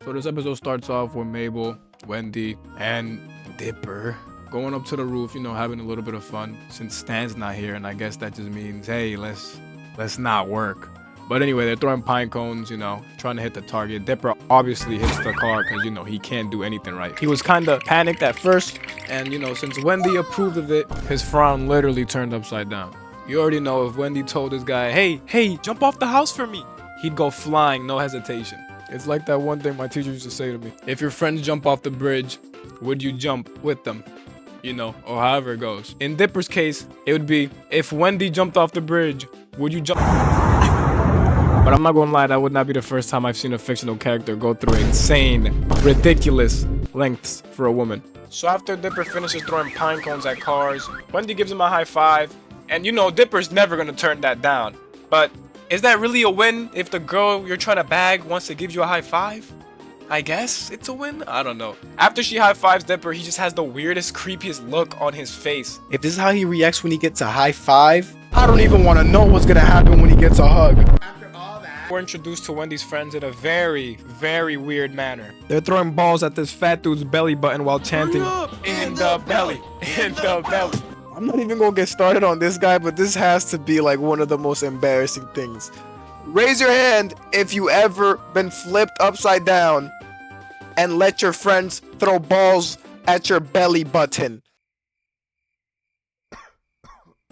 So this episode starts off with Mabel, Wendy, and Dipper going up to the roof, you know, having a little bit of fun since Stan's not here, and I guess that just means, hey, let's not work. But anyway, they're throwing pine cones, you know, trying to hit the target. Dipper obviously hits the car because, you know, he can't do anything right. He was kind of panicked at first, and, you know, since Wendy approved of it, his frown literally turned upside down. You already know if Wendy told this guy, hey, jump off the house for me, he'd go flying, no hesitation. It's like that one thing my teacher used to say to me. If your friends jump off the bridge, would you jump with them? You know, or however it goes. In Dipper's case, it would be, if Wendy jumped off the bridge, would you jump? But I'm not gonna lie, that would not be the first time I've seen a fictional character go through insane, ridiculous lengths for a woman. So after Dipper finishes throwing pine cones at cars, Wendy gives him a high five, and you know, Dipper's never gonna turn that down. But is that really a win if the girl you're trying to bag wants to give you a high five? I guess it's a win? I don't know. After she high fives Dipper, he just has the weirdest, creepiest look on his face. If this is how he reacts when he gets a high five, I don't even want to know what's gonna happen when he gets a hug. After all that, We're introduced to Wendy's friends in a very, very weird manner. They're throwing balls at this fat dude's belly button while chanting, in the belly, in the belly. I'm not even gonna get started on this guy, but this has to be like one of the most embarrassing things. Raise your hand if you ever been flipped upside down and let your friends throw balls at your belly button.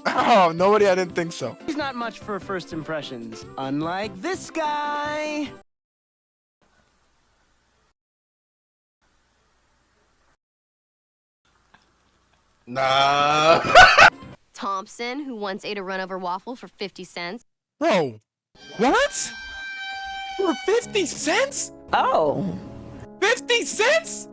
Oh, nobody, I didn't think so. He's not much for first impressions, unlike this guy. Nah. Thompson, who once ate a run-over waffle for 50 cents. Bro, what? For 50 cents? Oh. 50 cents?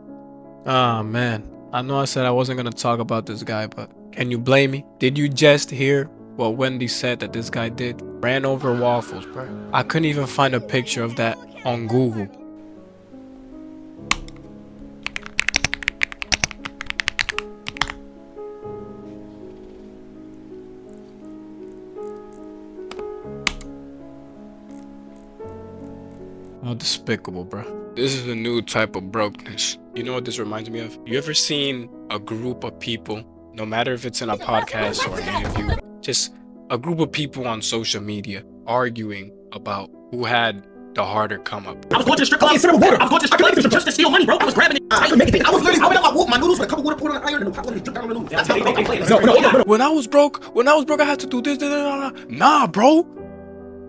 Ah, man. I know I said I wasn't gonna talk about this guy, but can you blame me? Did you just hear what Wendy said that this guy did? Ran over waffles, bro. I couldn't even find a picture of that on Google. How despicable, bro. This is a new type of brokenness. You know what this reminds me of? You ever seen a group of people, no matter if it's in a podcast or an interview, just a group of people on social media arguing about who had the harder come up? I was going to the strip club, cinema water. I was going to the strip club just to steal money, bro. I was grabbing it. I couldn't make it. I was literally hopping out my noodles with a cup of water, put on an iron, and I wanted to strip down on the noodles. That's how they play. No. When I was broke, I had to do this. Nah, bro.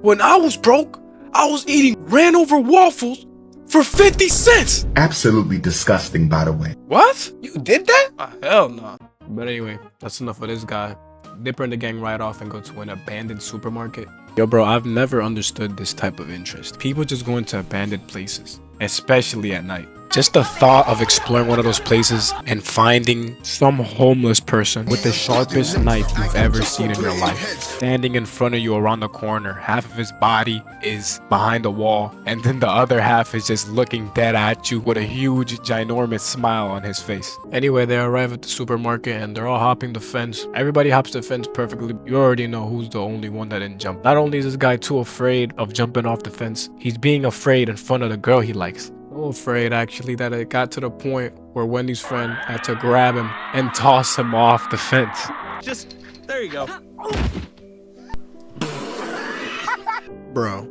When I was broke, I was eating ran over waffles for 50 cents. Absolutely disgusting, by the way. What? You did that? Hell no. But anyway, that's enough of this guy. Dipper and the gang ride off and go to an abandoned supermarket. Yo, bro, I've never understood this type of interest. People just go into abandoned places, especially at night. Just the thought of exploring one of those places and finding some homeless person with the sharpest knife you've ever seen in your life standing in front of you around the corner. Half of his body is behind a wall, and then the other half is just looking dead at you with a huge, ginormous smile on his face. Anyway, they arrive at the supermarket and they're all hopping the fence. Everybody hops the fence perfectly. You already know who's the only one that didn't jump. Not only is this guy too afraid of jumping off the fence, he's being afraid in front of the girl he likes. So afraid, actually, that it got to the point where Wendy's friend had to grab him and toss him off the fence. Just, there you go. Bro,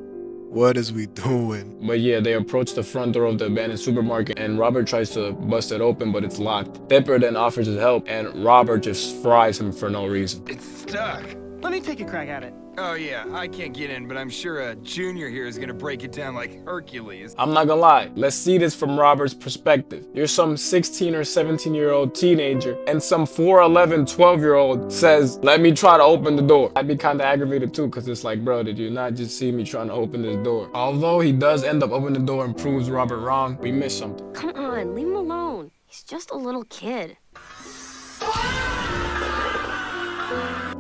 what is we doing? But yeah, they approach the front door of the abandoned supermarket and Robert tries to bust it open, but it's locked. Dipper then offers his help and Robert just fries him for no reason. it's stuck. Let me take a crack at it. Oh yeah, I can't get in, but I'm sure a junior here is gonna break it down like Hercules. I'm not gonna lie, let's see this from Robert's perspective. You're some 16 or 17-year-old teenager and some 4'11", 12-year-old says, let me try to open the door. I'd be kinda aggravated too, cause it's like, bro, did you not just see me trying to open this door? Although he does end up opening the door and proves Robert wrong, we missed something. Come on, leave him alone. He's just a little kid.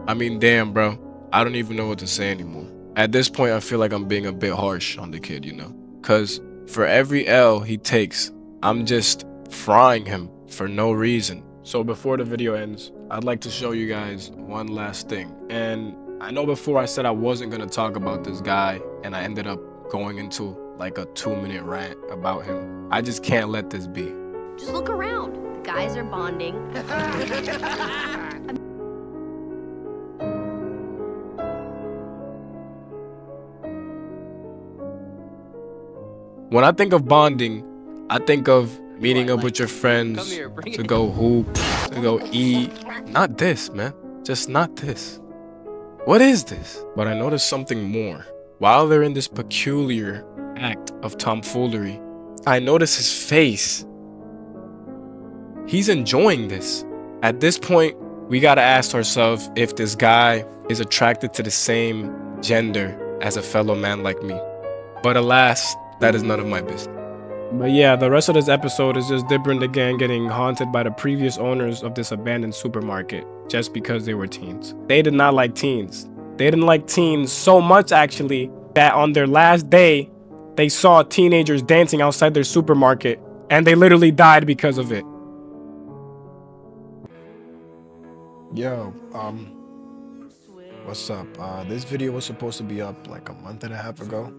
I mean, damn, bro. I don't even know what to say anymore. At this point, I feel like I'm being a bit harsh on the kid, you know? Cause for every L he takes, I'm just frying him for no reason. So before the video ends, I'd like to show you guys one last thing. And I know before I said I wasn't gonna talk about this guy, and I ended up going into like a 2-minute rant about him. I just can't let this be. Just look around. The guys are bonding. When I think of bonding, I think of meeting up with your friends to go hoop, to go eat. Not this, man. Just not this. What is this? But I noticed something more. While they're in this peculiar act of tomfoolery, I notice his face. He's enjoying this. At this point, we gotta ask ourselves if this guy is attracted to the same gender as a fellow man like me. But alas, that is none of my business. But yeah, the rest of this episode is just Dipper and the gang getting haunted by the previous owners of this abandoned supermarket just because they were teens. They did not like teens. They didn't like teens so much, actually, that on their last day, they saw teenagers dancing outside their supermarket, and they literally died because of it. Yo, what's up? This video was supposed to be up like a month and a half ago,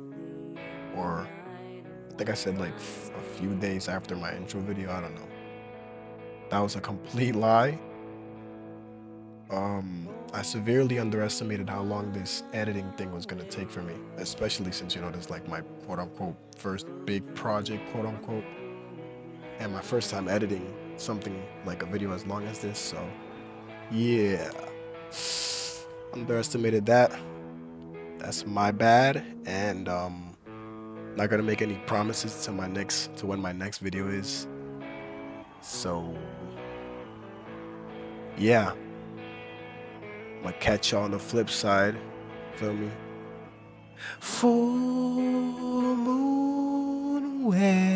or I think I said like a few days after my intro video. I don't know. That was a complete lie. I severely underestimated how long this editing thing was gonna take for me, especially since, you know, this is like my quote-unquote first big project, quote-unquote, and my first time editing something like a video as long as this. So yeah, underestimated that. That's my bad, and not gonna make any promises to when my next video is. So yeah, I'm gonna catch y'all on the flip side. Feel me? Full moon way.